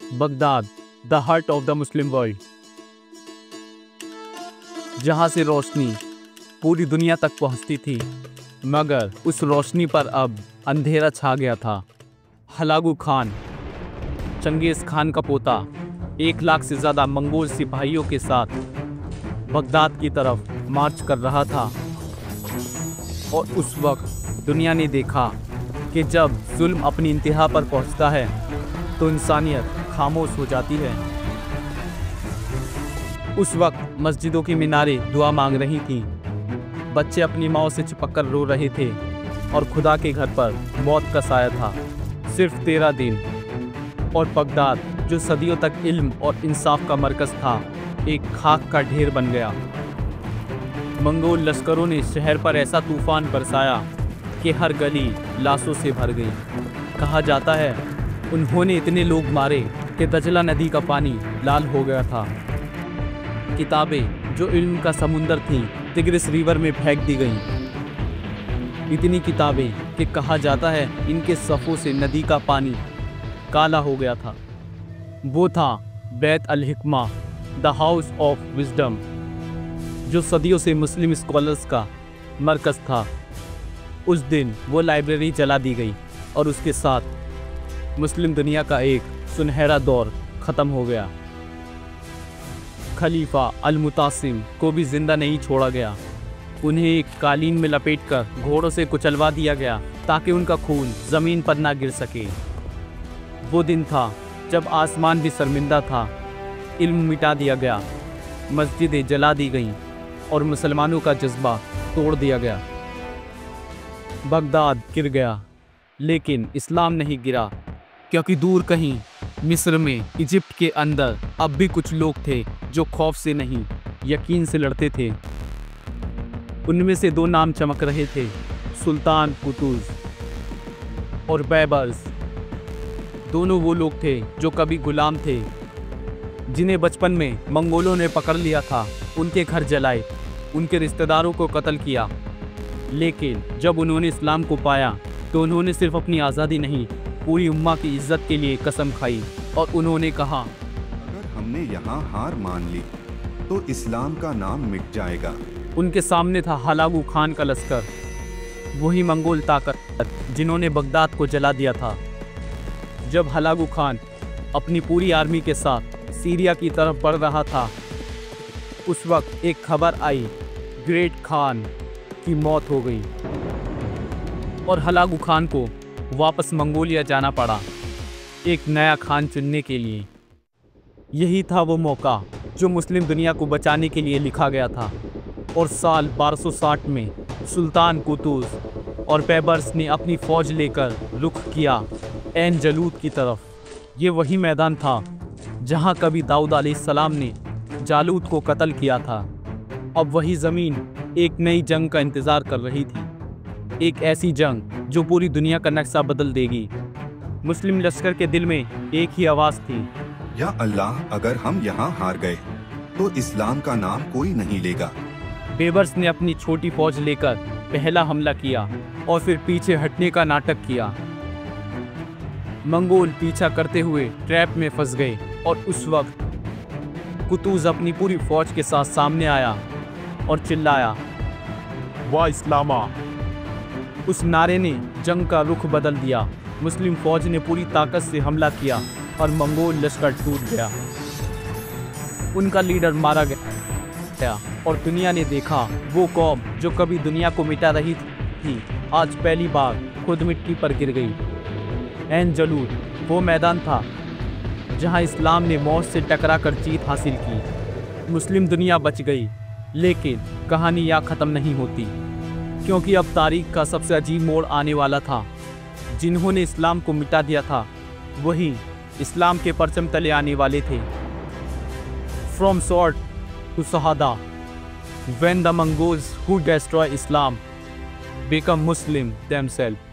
Baghdad, the heart of the Muslim world, जहां से रोशनी पूरी दुनिया तक पहुंचती थी, मगर उस रोशनी पर अब अंधेरा छा गया था। हलागू खान, चंगेज़ खान का पोता, 1 लाख से ज़्यादा मंगोल सिपाहियों के साथ बगदाद की तरफ मार्च कर रहा था। और उस वक्त दुनिया ने देखा कि जब जुल्म अपनी इंतहा पर पहुंचता है तो इंसानियत खामोश हो जाती है। उस वक्त मस्जिदों की मीनारें दुआ मांग रही थीं, बच्चे अपनी माँ से चिपक कर रो रहे थे और खुदा के घर पर मौत का साया था। सिर्फ 13 दिन और बगदाद, जो सदियों तक इल्म और इंसाफ का मरकज़ था, एक खाक का ढेर बन गया। मंगोल लश्करों ने शहर पर ऐसा तूफान बरसाया कि हर गली लाशों से भर गई। कहा जाता है उन्होंने इतने लोग मारे कि दजला नदी का पानी लाल हो गया था। किताबें जो इल्म का समुंदर थीं, तिग्रिस रिवर में फेंक दी गईं। इतनी किताबें कि कहा जाता है इनके सफ़ों से नदी का पानी काला हो गया था। वो था बैत अल हिकमा, द हाउस ऑफ विजडम, जो सदियों से मुस्लिम स्कॉलर्स का मरकज़ था। उस दिन वो लाइब्रेरी जला दी गई और उसके साथ मुस्लिम दुनिया का एक सुनहरा दौर ख़त्म हो गया। खलीफा अल मुतासिम को भी जिंदा नहीं छोड़ा गया। उन्हें एक कालीन में लपेटकर घोड़ों से कुचलवा दिया गया ताकि उनका खून ज़मीन पर ना गिर सके। वो दिन था जब आसमान भी शर्मिंदा था। इल्म मिटा दिया गया, मस्जिदें जला दी गईं और मुसलमानों का जज्बा तोड़ दिया गया। बगदाद गिर गया, लेकिन इस्लाम नहीं गिरा, क्योंकि दूर कहीं मिस्र में, इजिप्ट के अंदर अब भी कुछ लोग थे जो खौफ से नहीं, यकीन से लड़ते थे। उनमें से 2 नाम चमक रहे थे, सुल्तान कुतुज़ और बैबर्स। दोनों वो लोग थे जो कभी गुलाम थे, जिन्हें बचपन में मंगोलों ने पकड़ लिया था, उनके घर जलाए, उनके रिश्तेदारों को कत्ल किया। लेकिन जब उन्होंने इस्लाम को पाया तो उन्होंने सिर्फ अपनी आज़ादी नहीं, पूरी उम्मा की इज्जत के लिए कसम खाई और उन्होंने कहा, अगर हमने यहाँ हार मान ली तो इस्लाम का नाम मिट जाएगा। उनके सामने था हलागू खान का लश्कर, वही मंगोल ताकत जिन्होंने बगदाद को जला दिया था। जब हलागू खान अपनी पूरी आर्मी के साथ सीरिया की तरफ बढ़ रहा था, उस वक्त एक खबर आई, ग्रेट खान की मौत हो गई और हलागू खान को वापस मंगोलिया जाना पड़ा, एक नया खान चुनने के लिए। यही था वो मौका जो मुस्लिम दुनिया को बचाने के लिए लिखा गया था। और साल 1260 में सुल्तान कुतुज़ और बैबर्स ने अपनी फ़ौज लेकर रुख किया ऐन जलूद की तरफ। ये वही मैदान था जहां कभी दाऊद अलैहिस्सलाम ने जालूत को कत्ल किया था। अब वही ज़मीन एक नई जंग का इंतज़ार कर रही थी, एक ऐसी जंग जो पूरी दुनिया का नक्शा बदल देगी। मुस्लिम लश्कर के दिल में एक ही आवाज़ थी, या अल्लाह, अगर हम यहाँ हार गए तो इस्लाम का नाम कोई नहीं लेगा। बेबर्स ने अपनी छोटी फौज लेकर पहला हमला किया और फिर पीछे हटने का नाटक किया। मंगोल पीछा करते हुए ट्रैप में फंस गए और उस वक्त कुतुज़ अपनी पूरी फौज के साथ सामने आया और चिल्लाया, वाह इस्लामा। उस नारे ने जंग का रुख बदल दिया। मुस्लिम फौज ने पूरी ताकत से हमला किया और मंगोल लश्कर टूट गया। उनका लीडर मारा गया और दुनिया ने देखा वो कौम जो कभी दुनिया को मिटा रही थी, आज पहली बार खुद मिट्टी पर गिर गई। ऐन जलूद वो मैदान था जहां इस्लाम ने मौत से टकरा कर जीत हासिल की। मुस्लिम दुनिया बच गई, लेकिन कहानी यहाँ ख़त्म नहीं होती, क्योंकि अब तारीख का सबसे अजीब मोड़ आने वाला था। जिन्होंने इस्लाम को मिटा दिया था, वही इस्लाम के परचम तले आने वाले थे। फ्रॉम स्वॉर्ड टू शहादा, when the Mongols who destroy Islam become Muslim themselves.